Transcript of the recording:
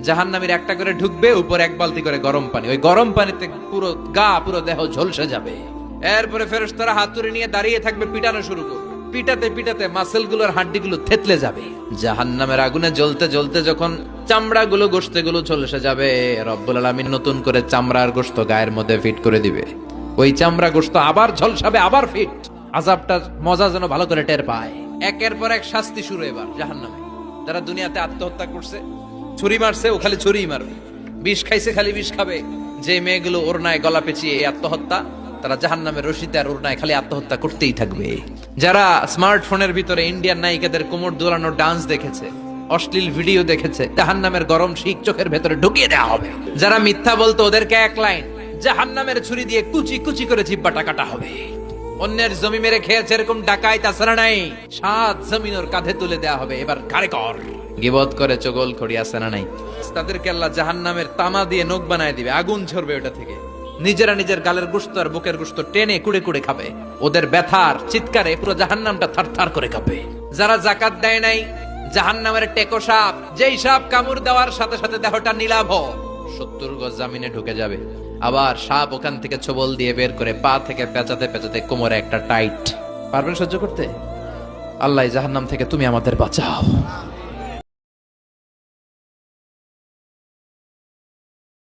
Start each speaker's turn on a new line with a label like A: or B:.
A: জাহান্নামীর একটা করে ঢুকবে, উপর এক বালতি করে গরম পানি, ওই গরম পানিতে পুরো গা পুরো দেহ ঝলসে যাবে। এরপরে ফেরেশতারা হাতুড়ি নিয়ে দাঁড়িয়ে থাকবে, পিটানো শুরু করবে। পিটাতে পিটাতে মাসেল গুলোর হাড্ডি গুলো থেতলে যাবে। জাহান্নামের আগুনে জ্বলতে জ্বলতে যখন চামড়া গুলো গোশতে গুলো ঝলসে যাবে, রব্বুল আলামিন নতুন করে চামড়ার গোশত গায়ের মধ্যে ফিট করে দিবে। ওই চামড়া গোশত আবার ঝলসাবে, আবার ফিট। আযাবটার মজা যেন ভালো করে টের পায়। একের পর এক শাস্তি শুরু এবার জাহান্নামে। যারা দুনিয়াতে আত্মহত্যা করছে, ছুরি মারছে, ও খালি ছুরিই মারবে। বিষ খাইছে, খালি বিষ খাবে। যে মেয়েগুলো ওড়নায় গলা পেঁচিয়ে এই আত্মহত্যা, তারা জাহান্নামের রশিতে আর ওড়নায় খালি আত্মহত্যা করতেই থাকবে। যারা স্মার্টফোনের ভিতরে ইন্ডিয়ান নায়িকাদের কোমর দোলানো ডান্স দেখেছে, অশ্লীল ভিডিও দেখেছে, জাহান্নামের গরম শিক চোখের ভেতরে ঢুকিয়ে দেওয়া হবে। যারা মিথ্যা বলতো, ওদেরকে এক লাইন জাহান্নামের ছুরি দিয়ে কুচি কুচি করে জিহ্বাটা কাটা হবে। অন্যের জমি মেরে খেয়েছে এরকম ডাকাইত আছাড়া নাই, 7 জমিন ওর কাঁধে তুলে দেওয়া হবে। এবার ঘাড়ে কর। গিবত করে চগল খড়ি আছে না নাই, তাদেরকে আল্লাহ জাহান্নামের তামা দিয়ে নখ বানায় দিবে, আগুন ঝরবে ওটা থেকে। নিজেরা নিজের গালের গোশত আর বুকের গোশত টেনে কুড়ে কুড়ে খাবে। ওদের ব্যথার চিৎকারে পুরো জাহান্নামটা থারথার করে কাঁপে। যারা যাকাত দেয় নাই, জাহান্নামের টেকো সাপ, যেই সাপ কামড় দেওয়ার সাথে সাথে দেহটা নীলাভ, 70 গজ জামিনে ঢুকে যাবে। আবার সাপ ওখান থেকে ছোবল দিয়ে বের করে পা থেকে পেঁচাতে পেঁচাতে কোমরে একটা টাইট। পারবেন সহ্য করতে? আল্লাহ জাহান্নাম থেকে তুমি আমাদের বাঁচাও।